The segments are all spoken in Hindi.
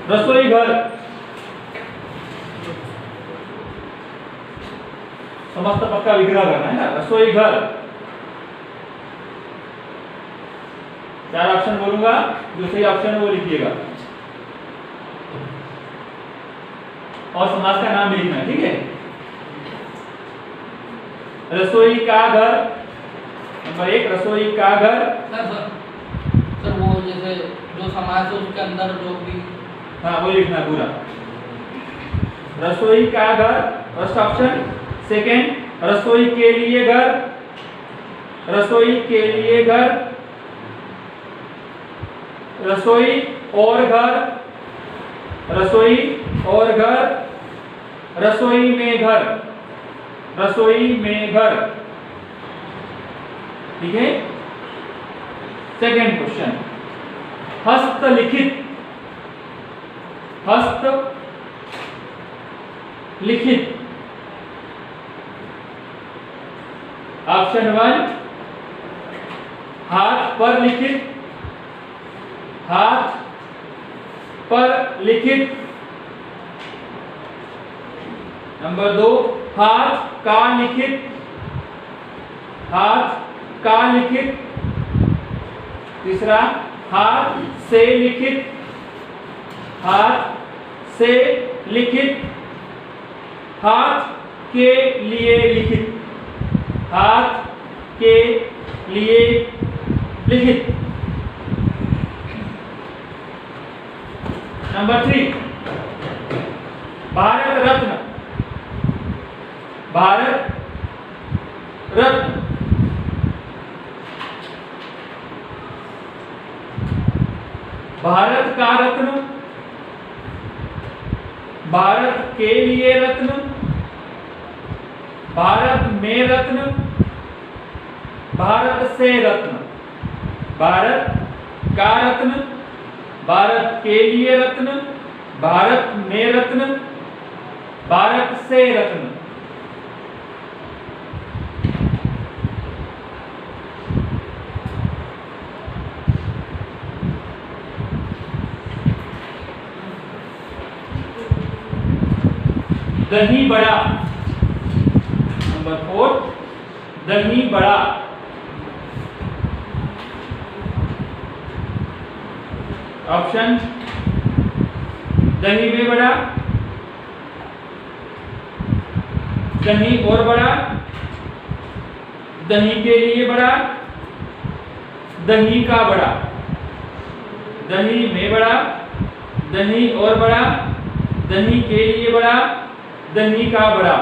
रसोई घर, समस्त पक्का विग्रह करना है ना। रसोई घर, 4 ऑप्शन बोलूंगा, जो सही ऑप्शन है वो लिखिएगा और समास का नाम भी लिखना है, ठीक है। रसोई का घर, नंबर 1 रसोई का घर। सर वो जैसे जो समास है उसके अंदर जो भी, हाँ वो लिखना है पूरा। रसोई का घर फर्स्ट ऑप्शन। सेकंड रसोई के लिए घर, रसोई के लिए घर। रसोई और घर, रसोई और घर। रसोई में घर, रसोई में घर, ठीक है। सेकंड क्वेश्चन, हस्तलिखित, हस्त लिखित। ऑप्शन 1 हाथ पर लिखित, हाथ पर लिखित। नंबर 2 हाथ का लिखित, हाथ का लिखित। तीसरा हाथ से लिखित, हाथ से लिखित। हाथ के लिए लिखित, हाथ के लिए लिखित। नंबर 3 भारत रत्न, भारत रत्न। भारत का रत्न, भारत के लिए रत्न। भारत में रत्न, भारत से रत्न। भारत का रत्न, भारत के लिए रत्न, भारत में रत्न, भारत से रत्न। दही बड़ा, नंबर 4 दही बड़ा। ऑप्शन दही में बड़ा, दही और बड़ा, दही के लिए बड़ा, दही का बड़ा। दही में बड़ा, दही और बड़ा, दही के लिए बड़ा, दही का बड़ा।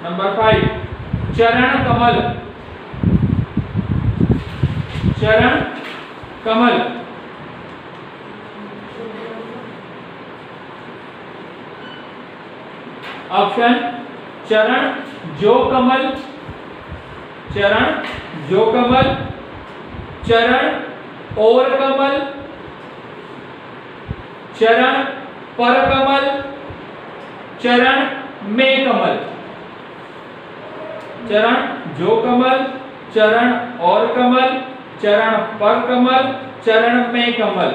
नंबर 5 चरण कमल, चरण कमल। ऑप्शन चरण जो कमल, चरण जो कमल, चरण और कमल, चरण पर कमल, चरण में कमल। चरण जो कमल, चरण और कमल, चरण पर कमल, चरण में कमल।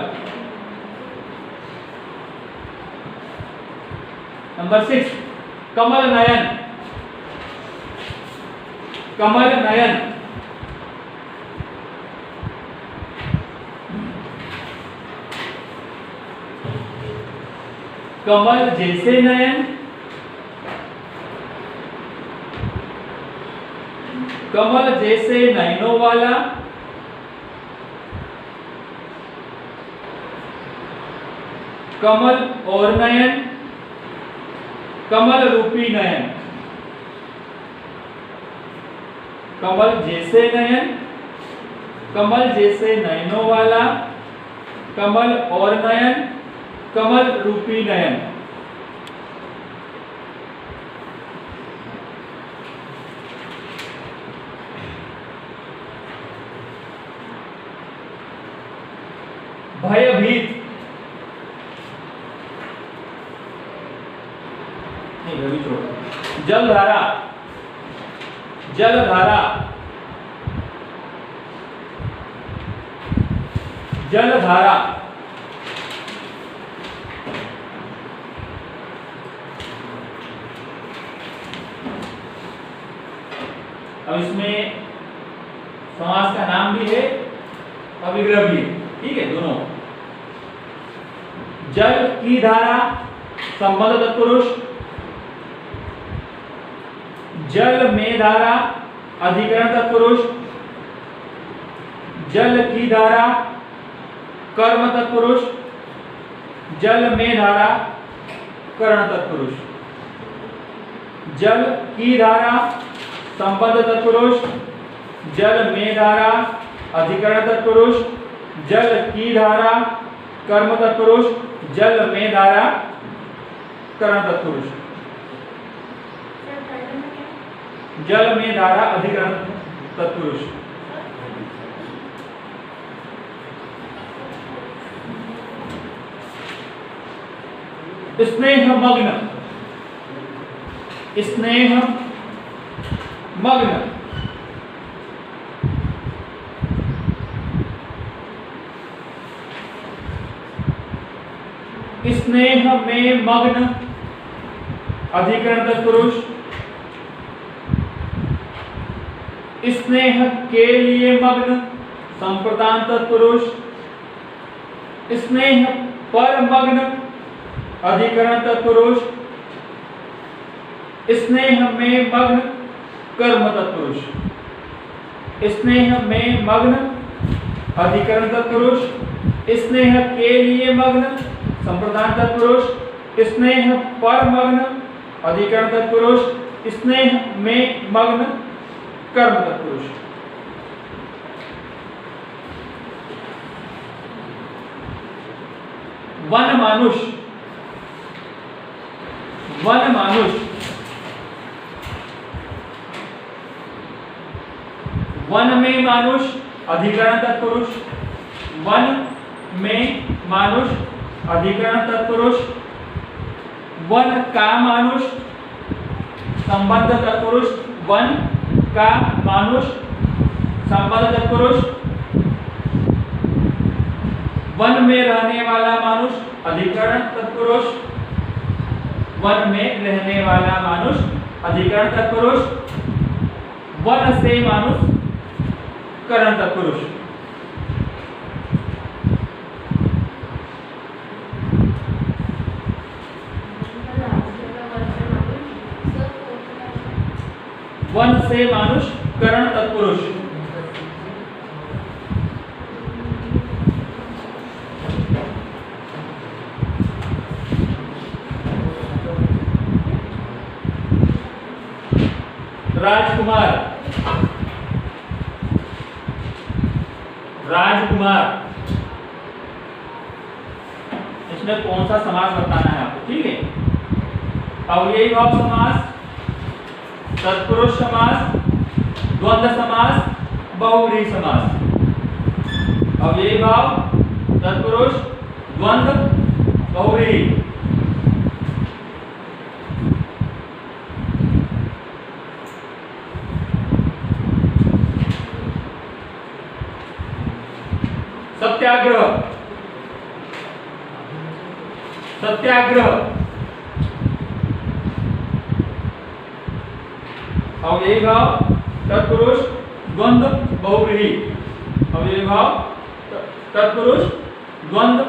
नंबर 6 कमल नयन, कमल नयन। कमल जैसे नयन, कमल जैसे नयनों वाला, कमल और नयन, कमल रूपी नयन। कमल जैसे नयन, कमल जैसे नयनों वाला, कमल और नयन, कमल रूपी नयन। भयभीत, जलधारा, जलधारा। जलधारा, अब इसमें समास का नाम भी है और विग्रह भी है, ठीक है, दोनों। जल की धारा संबंध तत्पुरुष, जल में धारा अधिकरण तत्पुरुष, जल की धारा कर्म तत्पुरुष, जल में धारा करण तत्पुरुष। जल की धारा संबंध तत्पुरुष, जल में धारा अधिकरण तत्पुरुष, जल की धारा कर्म तत्पुरुष, जल में धारा करण तत्पुरुष। जल में धारा अधिकरण तत्पुरुष। स्नेह मग्न, स्नेह मग्न, स्नेह में मग्न अधिकरण तत्पुरुष, स्नेह के लिए मग्न संप्रदान तत्पुरुष, स्नेह पर मग्न अधिकरण तत्पुरुष, स्नेह में मग्न कर्म तत्पुरुष, स्नेह में मग्न अधिकरण तत्पुरुष, स्नेह के लिए मग्न संप्रदान तत्पुरुष, स्नेह पर मग्न अधिकरण तत्पुरुष, स्नेह में मग्न कर्म तत्पुरुष। वन मानुष, वन मानुष, वन में मानुष अधिकरण तत्पुरुष, वन में मानुष अधिकरण तत्पुरुष, वन का मानुष संबंध तत्पुरुष, वन का मानुष संबंध तत्पुरुष, वन में रहने वाला मानुष अधिकरण तत्पुरुष, वन में रहने वाला मानुष अधिकरण तत्पुरुष, वन से मानुष करण तत्पुरुष। वन से मानुष करण तत्पुरुष। राजकुमार, राजकुमार, इसमें कौन सा समास बताना है आपको, ठीक है। अव्ययी भाव समास, तत्पुरुष समास, द्वंद्व समास, बहुव्रीहि समास। अव्ययी भाव, तत्पुरुष, द्वंद्व, बहुव्रीहि। सत्याग्रह, सत्याग्रह, अव्ययी भाव, तत्पुरुष, द्वंद्व, बहुव्रीहि। अव्ययी भाव, तत्पुरुष, द्वंद्व,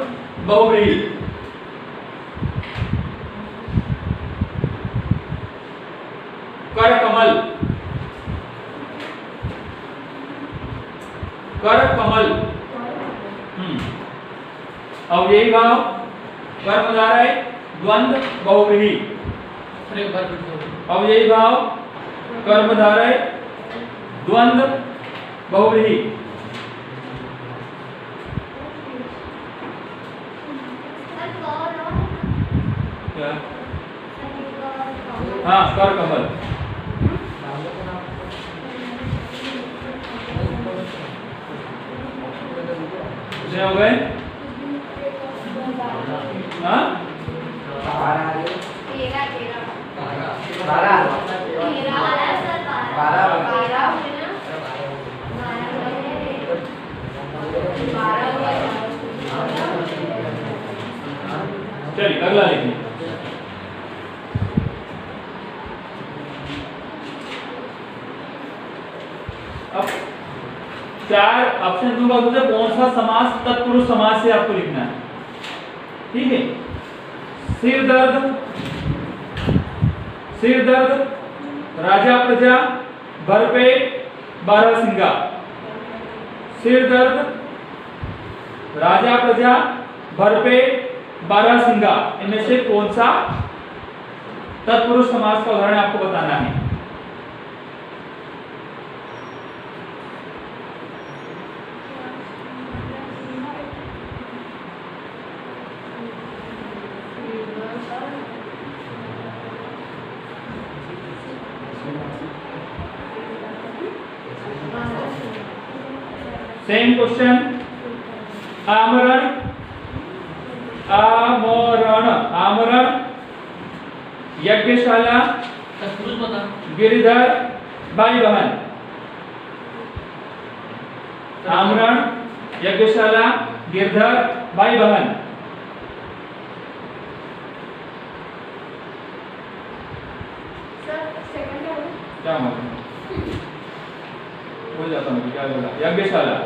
बहुव्रीहि। कर कमल, कर कमल, अव्ययी भाव, कर्मधारय, द्वंद्व, बहुव्रीहि। अव्ययी भाव, कर्मधारय, द्वंद्व, बहुव्रीहि। क्या? हाँ, कर कमल। कितने हो गए? हाँ? 12 चलिए अगला लिखिए। अब 4 ऑप्शन दूंगा, उसमें कौन सा समास तत्पुरुष समास से आपको लिखना है, ठीक है। सिर दर्द, राजा प्रजा, भरपेट, बारहसिंगा। सिर दर्द, राजा प्रजा, भरपेट, बारहसिंगा, इनमें से कौन सा तत्पुरुष समास का उदाहरण आपको बताना है। सेम क्वेश्चन, आमरण, यज्ञशाला, तत्पुरुष बता। गिरिधर, भाई बहन। आमरण, यज्ञशाला, गिरधर, भाई बहन। क्या मतलब भूल जाता हूँ, क्या बोला, यज्ञशाला।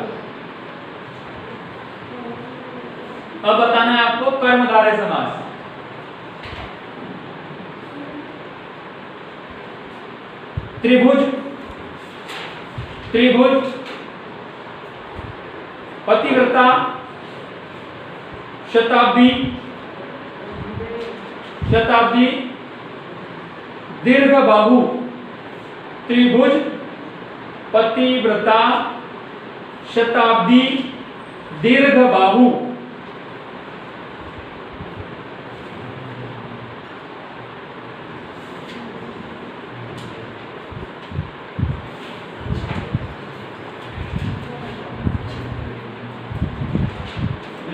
अब बताना है आपको कर्मधारय समास। त्रिभुज, पतिव्रता, शताब्दी, दीर्घ बाहु। त्रिभुज, पतिव्रता, शताब्दी, दीर्घ बाहु।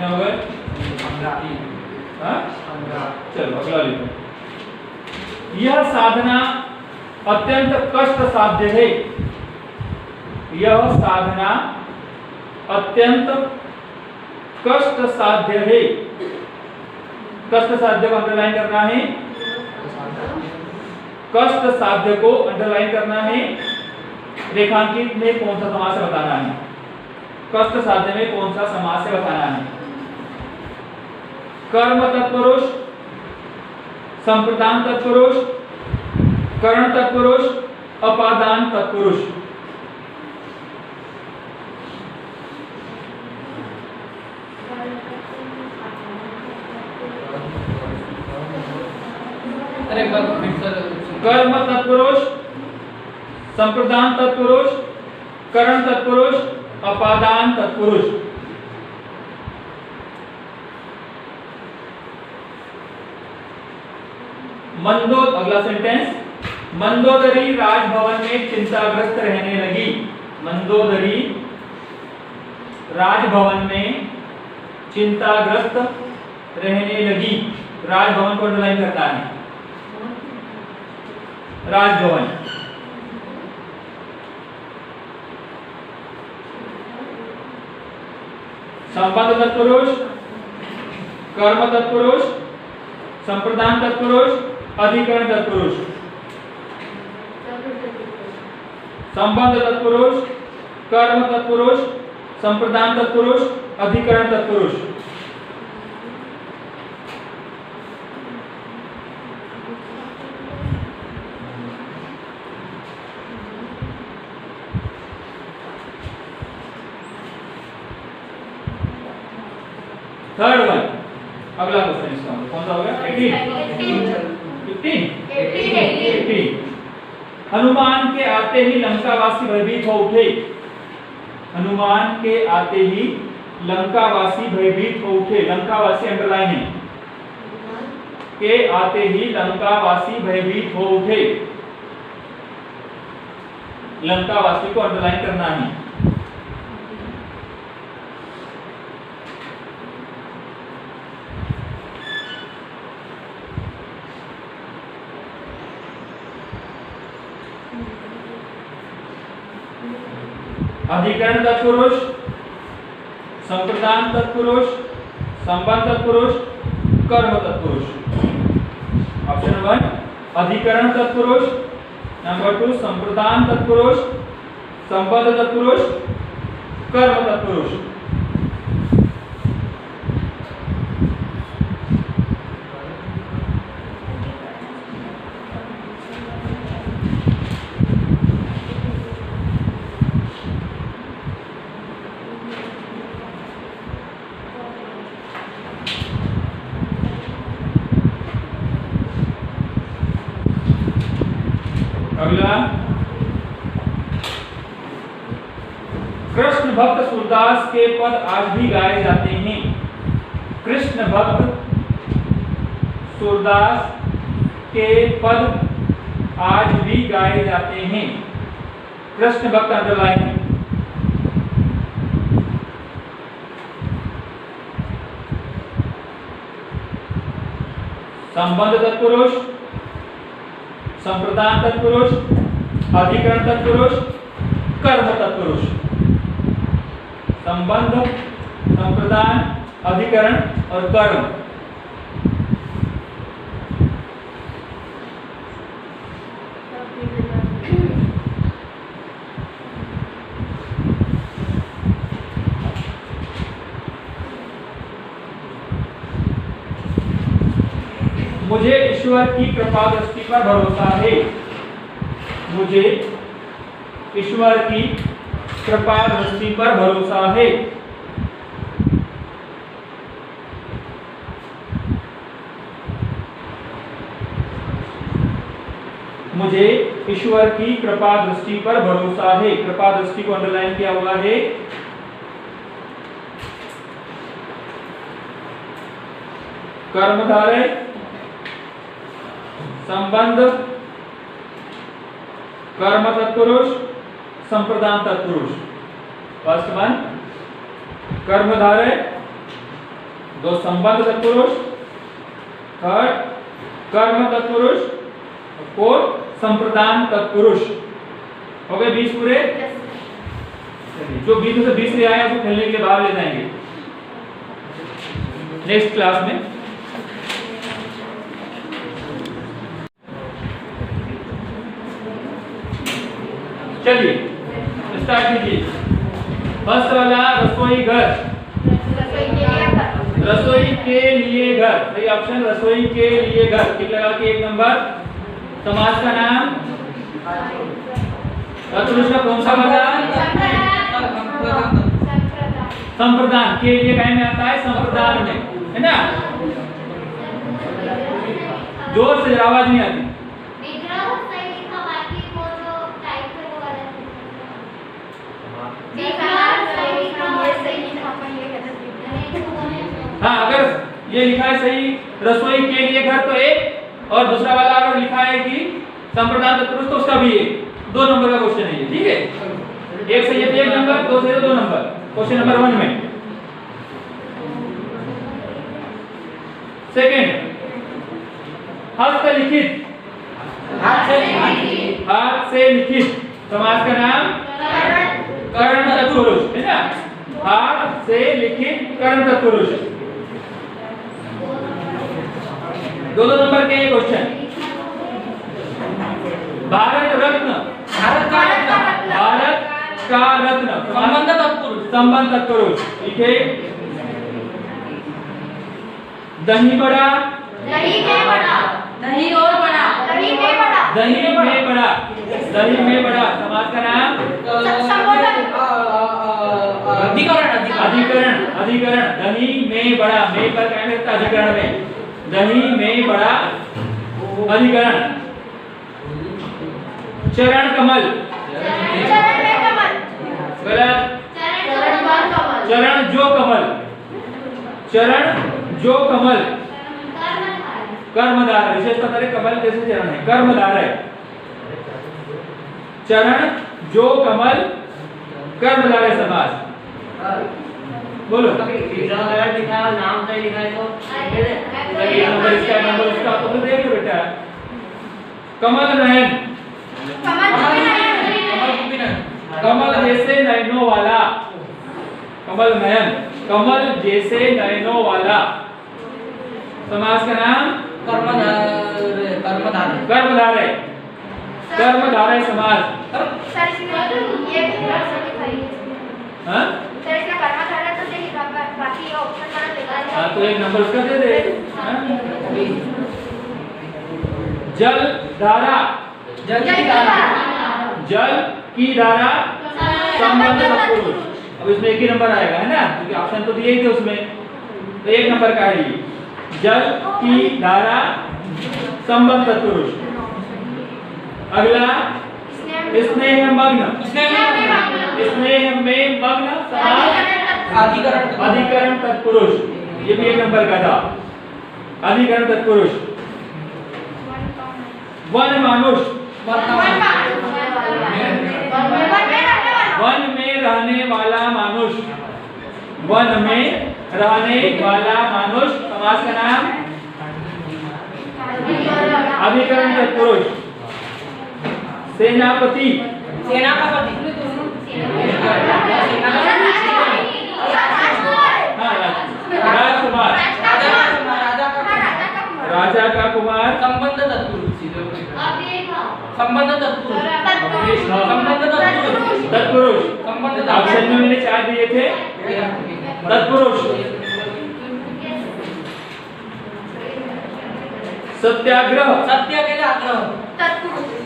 हो गए? चलो अगला लिखो। यह साधना अत्यंत कष्ट साध्य है। यह साधना अत्यंत कष्ट साध्य है। कष्ट साध्य को अंडरलाइन करना है। कष्ट साध्य को अंडरलाइन करना है। रेखांकित में कौन सा समास है बताना है। कष्ट साध्य में कौन सा समास है बताना है। कर्म तत्पुरुष, संप्रदान तत्पुरुष, करण तत्पुरुष, अपादान तत्पुरुष। अरे एक बार फिर से। कर्म तत्पुरुष, संप्रदान तत्पुरुष, करण तत्पुरुष, अपादान तत्पुरुष। अगला सेंटेंस, मंदोदरी राजभवन में चिंताग्रस्त रहने लगी। मंदोदरी राजभवन में चिंताग्रस्त रहने लगी। राजभवन को अंडरलाइन करना है। राजभवन। संबंध तत्पुरुष, कर्म तत्पुरुष, संप्रदान तत्पुरुष, अधिकरण तत्पुरुष। संबंध तत्पुरुष, कर्म तत्पुरुष, संप्रदान तत्पुरुष, अधिकरण तत्पुरुष। थर्ड वन, अगला क्वेश्चन इसका कौन सा होगा? 18। हनुमान के आते ही लंकावासी भयभीत हो उठे। हनुमान के आते ही लंकावासी भयभीत हो उठे। लंकावासी अंडरलाइन है। के आते ही लंकावासी भयभीत हो उठे। लंकावासी को अंडरलाइन करना है। अधिकरण तत्पुरुष, संप्रदान तत्पुरुष, संबंध तत्पुरुष, कर्म तत्पुरुष। ऑप्शन 1 अधिकरण तत्पुरुष, नंबर 2 संप्रदान तत्पुरुष, संबंध तत्पुरुष, कर्म तत्पुरुष। अगला कृष्ण भक्त सूरदास के पद आज भी गाए जाते हैं। कृष्ण भक्त सूरदास के पद आज भी गाए जाते हैं। कृष्ण भक्त अंडरलाइन है। संबंध तत्पुरुष, संप्रदान तत्पुरुष, अधिकरण तत्पुरुष, कर्म तत्पुरुष। संबंध, संप्रदान, अधिकरण और कर्म। मुझे ईश्वर की कृपा दृष्टि पर भरोसा है। मुझे ईश्वर की कृपा दृष्टि पर भरोसा है। मुझे ईश्वर की कृपा दृष्टि पर भरोसा है। कृपा दृष्टि को अंडरलाइन किया हुआ है। कर्मधारय, संबंध, कर्म तत्पुरुष, संप्रदान तत्पुरुष। फर्स्ट वन कर्मधारय, 2 संबंध तत्पुरुष, 3 कर्म तत्पुरुष, 4 संप्रदान तत्पुरुष। हो गए 20 पूरे। जो 20 में से 20 ले आए उसको खेलने के लिए बाहर ले जाएंगे नेक्स्ट क्लास में। चलिए स्टार्ट कीजिए। फर्स्ट वाला रसोई घर। रसोई के लिए घर, सही ऑप्शन रसोई के लिए घर। टिक लगा के 1 नंबर। समाज का नाम तत्पुरुष का कौन सा वाला? संप्रदान। के लिए काय में आता है? संप्रदान में, है ना? जोर से आवाज नहीं आती। हाँ, अगर ये लिखा है सही रसोई के लिए घर तो 1, और दूसरा वाला अगर लिखा है कि संप्रदान तत्पुरुष तो उसका भी 1। 2 नंबर का क्वेश्चन है ये, ठीक है? 1 सही है तो 1 नंबर, 2 सही है तो 2 नंबर। क्वेश्चन नंबर 1 में सेकंड हस्तलिखित। हाथ से लिखित समाज का नाम कर्ण तत्पुरुष, है ना? हाथ से लिखित कर्ण तत्पुरुष। 2 नंबर के क्वेश्चन। भारत रत्न। भारत का रत्न संबंध तत्पुरुष। संबंध तत्पुरुष लिखे। दही बड़ा। दही में बड़ा। दही और बड़ा। दही में बड़ा। दही में बड़ा। दही में बड़ा समाज का नाम अधिकरण। अधिकरण दही में बड़ा। में पर क्या रहता है? अधिकरण में। दही में बड़ा अधिकरण। चरण कमल। चरण में कमल। गलत। चरण जो कमल। चरण जो कमल। कर्मधारय। विशेष पता है कमल जैसे चरण है। कर्मधारय। चरण जो कमल कर्मधारय समास। बोलो। नाम सही लिखा है तो नंबर इसका नंबर उसका तो देख लो बेटा। कमल नयन। कमल जैसे नयनों वाला। कमल नयन। कमल जैसे नयनों वाला। समास का नाम कर्मधारय कर्मधारय कर्मधारय समास। सर इसमें ये भी हाँ सर इसमें कर्मधारय तो नहीं बाकी ऑप्शन का लेगा। हाँ तो एक नंबर उसका दे दे। हाँ? जल धारा जल की धारा संबंध तत्पुरुष। अब इसमें एक ही नंबर आएगा है ना, क्योंकि ऑप्शन तो दिए ही थे उसमें, तो एक नंबर का है ये। जल की धारा संबंध तत्पुरुष। अगला स्नेह मग्न स्नेह में मग्न समास अधिकरण तत्पुरुष। ये भी एक नंबर का था, अधिकरण तत्पुरुष। वन मानुष वन में रहने वाला मानुष वन में रहने वाला मानुष समास का नाम अधिकरण तत्पुरुष। सेनापति राजकुमार राजा का कुमार संबंध तत्पुरुष तत्पुरुष। संबंध ऑप्शन में मैंने 4 दिए थे। तत्पुरुष सत्याग्रह सत्य के लिए आग्रह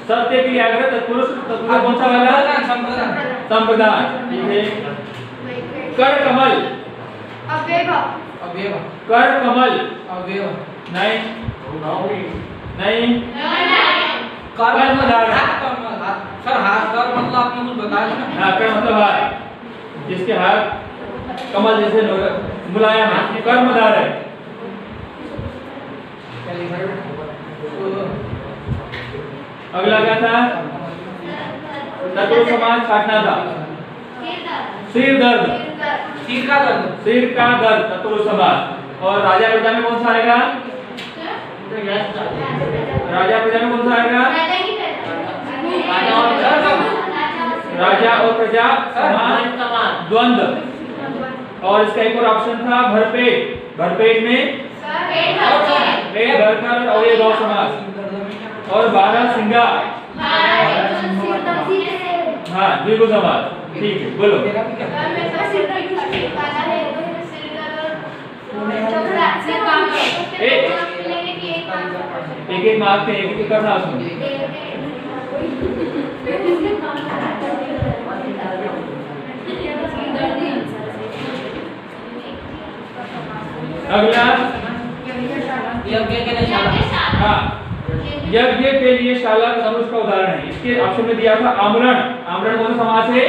सत्य के लिए आग्रह तत्पुरुष। तत्पुरुष कौन सा वाला? संप्रदान। ठीक है। कर कमल कर कमल नहीं नहीं कर्मधारय। सर हाथ कर मतलब आपने कुछ बताया ना। हाँ कर मतलब हाथ, जिसके हाथ कमल जैसे मुलायम है, कर्मधारय। अगला क्या था? तत्पुरुष समास काटना था। सिर दर्द सिर का दर्द तत्पुरुष समास। और राजा प्रजा में कौन सा आएगा? राजा प्रजा में कौन सा आएगा? राजा और प्रजा समास द्वंद्व। और इसका एक और ऑप्शन था भरपेट। भरपेट में पेट भरकर और ये दो समास। और 12 सिंगा हाँ द्विगु समास। ठीक है बोलो। एक एक मार्क पे एक एक करना उसमें। अगला यज्ञ के लिए शाला। हाँ यज्ञ के लिए शाला तत्पुरुष का उदाहरण है। इसके ऑप्शन में दिया था आमरण। आमरण कौन सा समास है?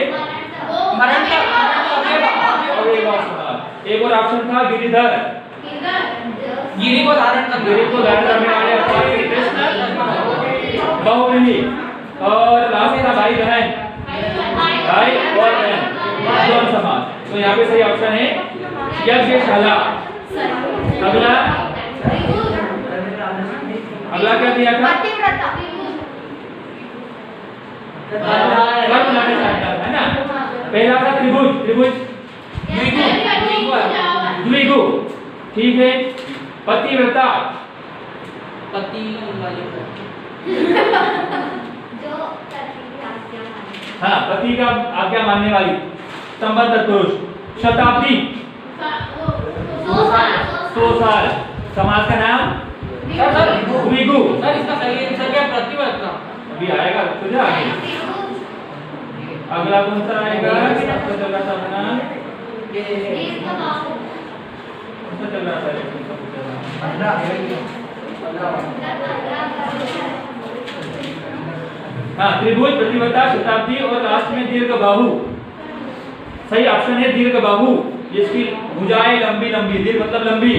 और एक और समास। एक और ऑप्शन था गिरिधर। गिरी को धारण करने वाले बहुव्रीहि। और लास्ट था भाई बहन भाई और बहन दोनों समास। तो यहाँ पे सही ऑप्शन है यज्ञशाला। अगला अगला क्या दिया था? है ना। पहला था त्रिभुज त्रिभुज द्विगु। ठीक है। पतिव्रता पति हाँ पति का आज्ञा मानने वाली संबंध तत्पुरुष। शताब्दी 100 साल समास का नाम द्विगु। सर इसका सही आंसर क्या? प्रतिव्रता। अभी आएगा तुझे आगे। अगला कौन सा आएगा? सबसे चल रहा था अपना कौन सा चल रहा था? हाँ त्रिभुज प्रतिव्रता शताब्दी और लास्ट में दीर्घ बाहु। सही ऑप्शन है दीर्घ बाहु, जिसकी भुजाएं लंबी लंबी। दीर्घ मतलब लंबी,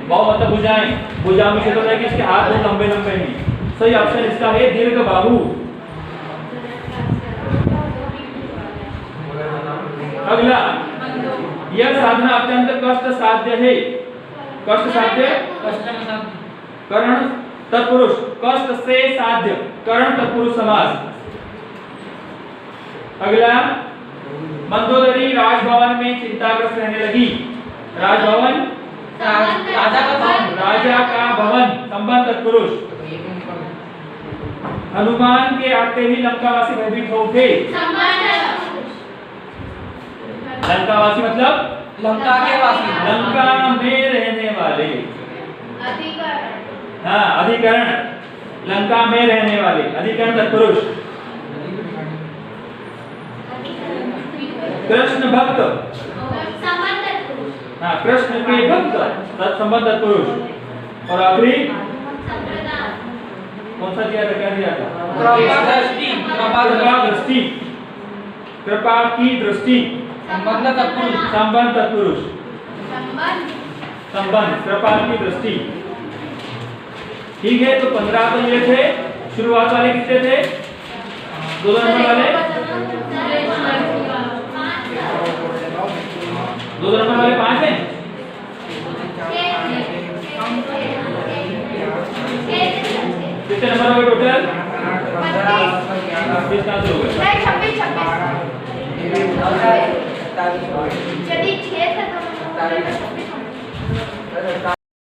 बाहु मतलब भुजाएं। भुजा में होता है कि इसके हाथ बहुत लंबे लंबे हैं। सही ऑप्शन इसका है दीर्घ बाहु। अगला यह साधना अत्यंत कष्ट साध्य है। कष्ट साध्य करण तत्पुरुष। कष्ट से साध्य करण तत्पुरुष समास। अगला मंदोदरी राजभवन में चिंताग्रस्त रहने लगी। राजभवन राजा का भवन राजा का भवन संबंध तत्पुरुष। हनुमान के आते ही लंकावासी भयभीत हो उठे। लंकावासी मतलब लंका के वासी। लंका में रहने वाले। हाँ, अधिकरण लंका में रहने वाले, अधिकरण तत्पुरुष। कृष्ण भक्त, हाँ, कृष्ण के भक्त तत्संबंध तत्पुरुष। और आखिरी कौन सा दिया था, क्या दिया था? कृपा दृष्टि। कृपा दृष्टि, कृपा की दृष्टि संबंध तत्पुरुष। संबंध तत्पुरुष। संबंध, कृपा की दृष्टि। ठीक है, तो 15 तो ये थे। शुरुआत वाले कितने थे? 2 नंबर वाले 2 नंबर वाले 5 हैं। कितने नंबर हो गए टोटल? 26 कहाँ से हो गए? 26 यदि 6 था तो